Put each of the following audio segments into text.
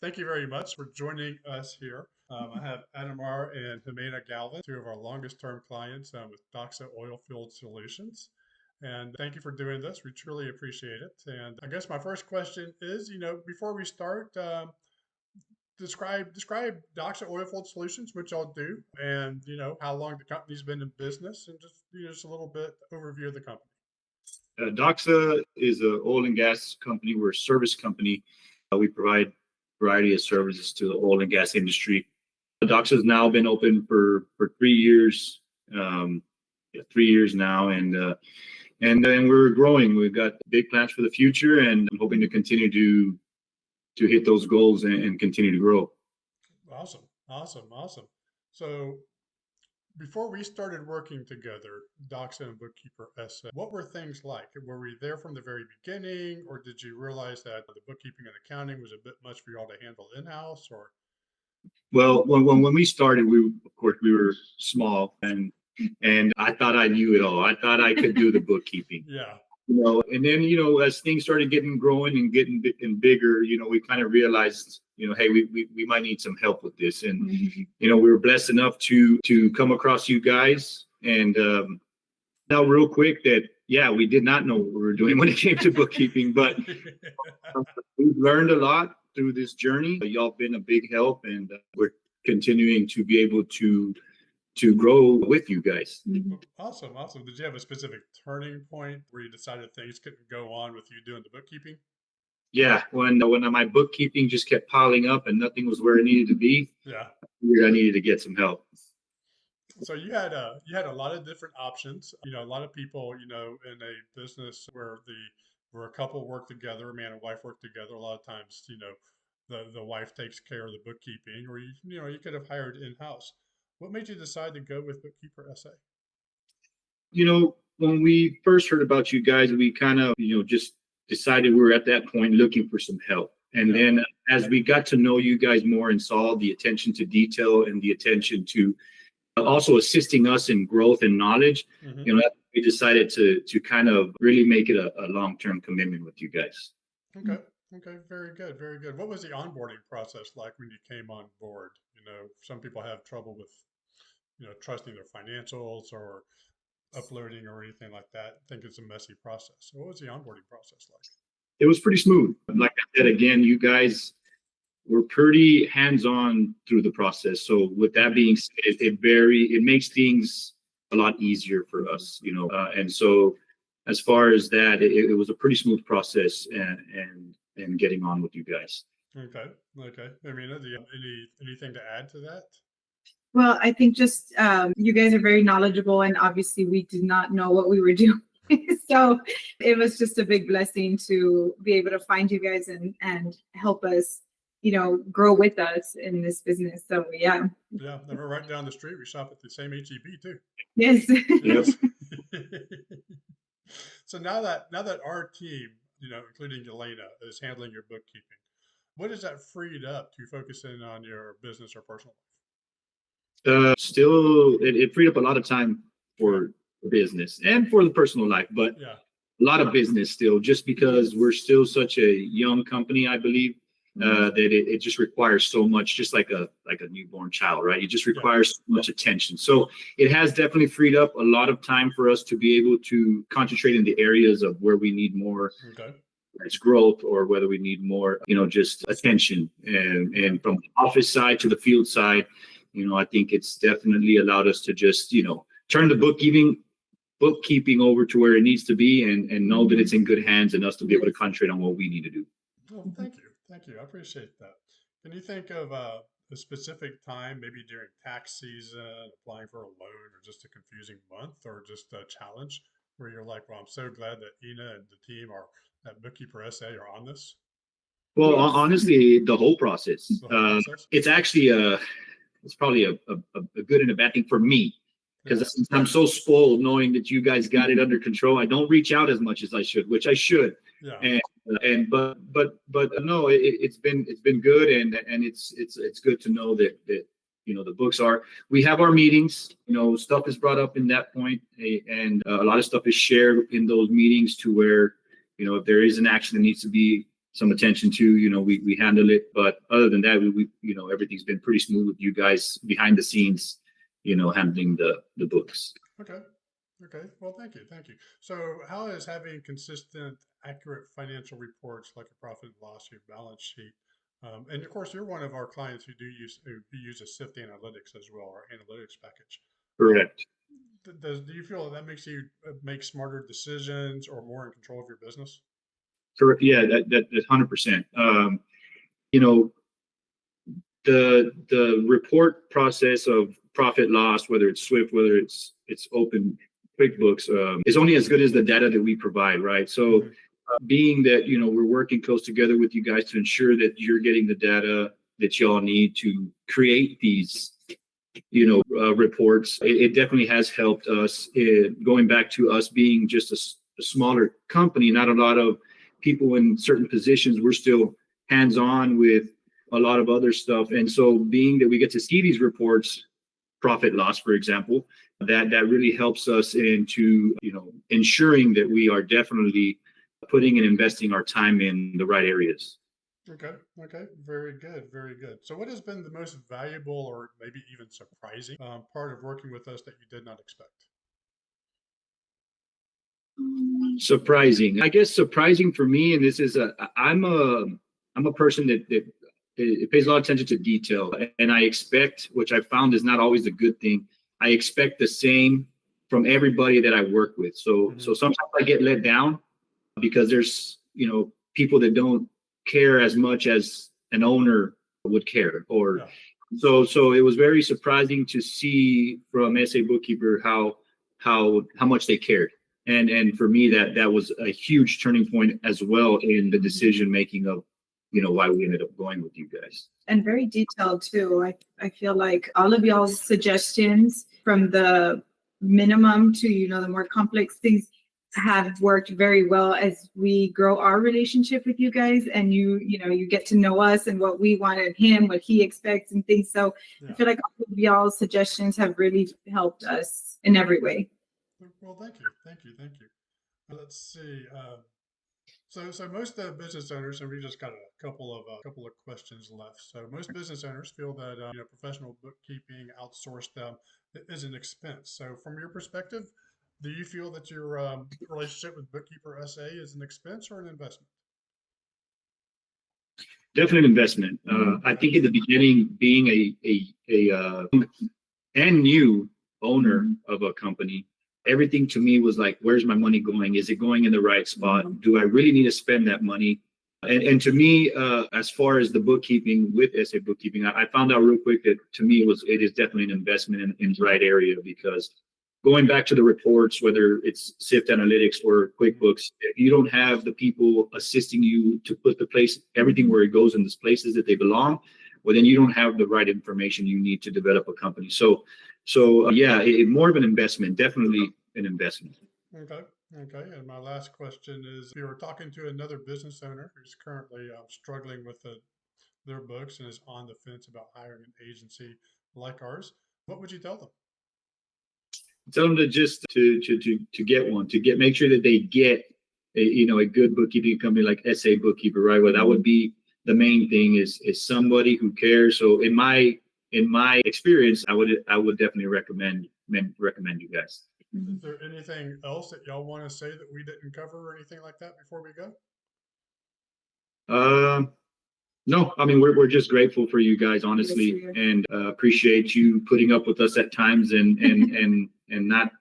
Thank you very much for joining us here. I have Ademar and Ximena Galvan, two of our longest term clients with DOXA Oilfield Solutions. And thank you for doing this. We truly appreciate it. And I guess my first question is, before we start, describe DOXA Oilfield Solutions, which y'all do, and how long the company's been in business, and just a little bit overview of the company. DOXA is an oil and gas company. We're a service company. We provide a variety of services to the oil and gas industry. DOXA has now been open for 3 years, 3 years now, and we're growing. We've got big plans for the future, and I'm hoping to continue to hit those goals and continue to grow. Awesome. So before we started working together, DOXA and BookkeeperSA, what were things like? Were we there from the very beginning, or did you realize that the bookkeeping and accounting was a bit much for y'all to handle in-house? Or Well, when we started, of course we were small, and I thought I knew it all. I thought I could do the bookkeeping. Yeah. And then as things started growing and getting bigger, we kind of realized, hey, we might need some help with this. And we were blessed enough to come across you guys. And now, real quick, that we did not know what we were doing when it came to bookkeeping, but we've learned a lot through this journey. Y'all been a big help, and we're continuing to be able to grow with you guys. Awesome. Did you have a specific turning point where you decided things couldn't go on with you doing the bookkeeping? Yeah, when my bookkeeping just kept piling up and nothing was where it needed to be. Yeah, I needed to get some help. So you had a lot of different options. A lot of people, in a business where a couple work together, a man and wife work together. A lot of times, the wife takes care of the bookkeeping, or you could have hired in-house. What made you decide to go with BookkeeperSA? When we first heard about you guys, we kind of, just decided we were at that point looking for some help. And then as we got to know you guys more and saw the attention to detail and the attention to also assisting us in growth and knowledge, we decided to kind of really make it a long-term commitment with you guys. Okay, very good. What was the onboarding process like when you came on board? Some people have trouble with trusting their financials or uploading or anything like that. I think it's a messy process. So what was the onboarding process like? It was pretty smooth. Like I said, again, you guys were pretty hands-on through the process. So with that being said, it makes things a lot easier for us, and so as far as that, it was a pretty smooth process and getting on with you guys. Okay. Ximena, do you have anything to add to that? Well, I think just you guys are very knowledgeable, and obviously we did not know what we were doing. So it was just a big blessing to be able to find you guys and help us, grow with us in this business. So yeah. Yeah, and we're right down the street. We shop at the same HEB too. Yes. Yes. So now that our team, including Elena, is handling your bookkeeping, what has that freed up to focus in on your business or personal life? Still, it freed up a lot of time for business and for the personal life, but a lot of business still, just because we're still such a young company, I believe, that it just requires so much, just like a newborn child, right? It just requires so much attention. So it has definitely freed up a lot of time for us to be able to concentrate in the areas of where we need more it's growth, or whether we need more, just attention. And from the office side to the field side, I think it's definitely allowed us to just, turn the bookkeeping over to where it needs to be, and know that it's in good hands, and us to be able to concentrate on what we need to do. Well, thank you. I appreciate that. Can you think of a specific time, maybe during tax season, applying for a loan, or just a confusing month, or just a challenge where you're like, well, I'm so glad that Ina and the team at BookkeeperSA are on this? Well, honestly, the whole process. It's actually it's probably a good and a bad thing for me, because I'm so spoiled knowing that you guys got it under control. I don't reach out as much as I should, which I should. Yeah. But no, it's been good, and it's good to know that the books we have our meetings, stuff is brought up in that point, and a lot of stuff is shared in those meetings, to where if there is an action that needs to be some attention to, we handle it. But other than that, we everything's been pretty smooth with you guys behind the scenes, handling the books. Okay. Well, thank you. So how is having consistent, accurate financial reports like a profit and loss, your balance sheet, and of course, you're one of our clients who use a SIFT analytics as well, our analytics package. Correct. Do you feel that makes you make smarter decisions or more in control of your business? Correct. Yeah, that's 100%. The report process of profit loss, whether it's Swift, whether it's open QuickBooks, is only as good as the data that we provide, right? So being that, we're working close together with you guys to ensure that you're getting the data that y'all need to create these, reports, it definitely has helped us going back to us being just a smaller company, not a lot of people in certain positions. We're still hands-on with a lot of other stuff. And so being that we get to see these reports, profit loss, for example, that really helps us into, ensuring that we are definitely putting and investing our time in the right areas. Okay. Very good. So what has been the most valuable or maybe even surprising part of working with us that you did not expect? Surprising. I guess surprising for me, and this is I'm a person that it pays a lot of attention to detail, and I expect, which I found is not always a good thing, I expect the same from everybody that I work with. So sometimes I get let down because there's, people that don't care as much as an owner would care. So it was very surprising to see from SA Bookkeeper how much they cared. And for me, that was a huge turning point as well in the decision making of, why we ended up going with you guys. And very detailed too. I feel like all of y'all's suggestions, from the minimum to, the more complex things, have worked very well as we grow our relationship with you guys, and you get to know us and what we want of him, what he expects and things. So I feel like all of y'all's suggestions have really helped us in every way. Well, thank you. Let's see. So most business owners, and we just got a couple of questions left. So most business owners feel that professional bookkeeping outsourced is an expense. So from your perspective, do you feel that your relationship with BookkeeperSA is an expense or an investment? Definitely an investment. I think in the beginning, being a and new owner of a company, everything to me was like, where's my money going? Is it going in the right spot? Do I really need to spend that money? And to me, as far as the bookkeeping with SA Bookkeeping, I found out real quick that to me it is definitely an investment in the right area, because going back to the reports, whether it's SIFT Analytics or QuickBooks, if you don't have the people assisting you to put everything where it goes in the places that they belong, well, then you don't have the right information you need to develop a company. So yeah, more of an investment, definitely an investment. Okay. And my last question is, if you were talking to another business owner who's currently struggling with their books and is on the fence about hiring an agency like ours, what would you tell them? Tell them to just to get one, make sure that they get a good bookkeeping company like SA Bookkeeper, right? Well, that would be the main thing, is somebody who cares. So in my experience, I would definitely recommend you guys. Is there anything else that y'all want to say that we didn't cover or anything like that before we go? No, I mean, we're just grateful for you guys, honestly, and appreciate you putting up with us at times and not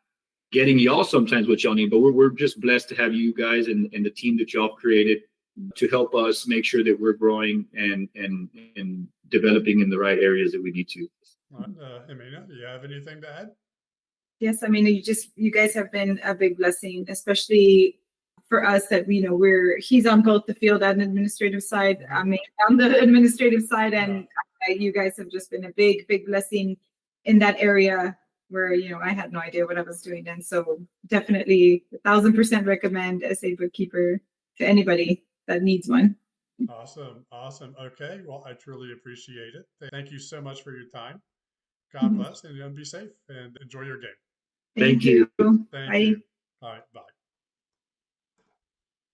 getting y'all sometimes what y'all need. But we're just blessed to have you guys and the team that y'all created to help us make sure that we're growing and developing in the right areas that we need to. Ximena, do you have anything to add? Yes, I mean, you guys have been a big blessing, especially for us that he's on both the field and administrative side. I mean, on the administrative side, and you guys have just been a big blessing in that area where I had no idea what I was doing. And so definitely 1,000% recommend SA Bookkeeper to anybody that needs one. Awesome. Okay, well, I truly appreciate it. Thank you so much for your time. God bless, and be safe and enjoy your game. Thank you. Thank you. All right, bye.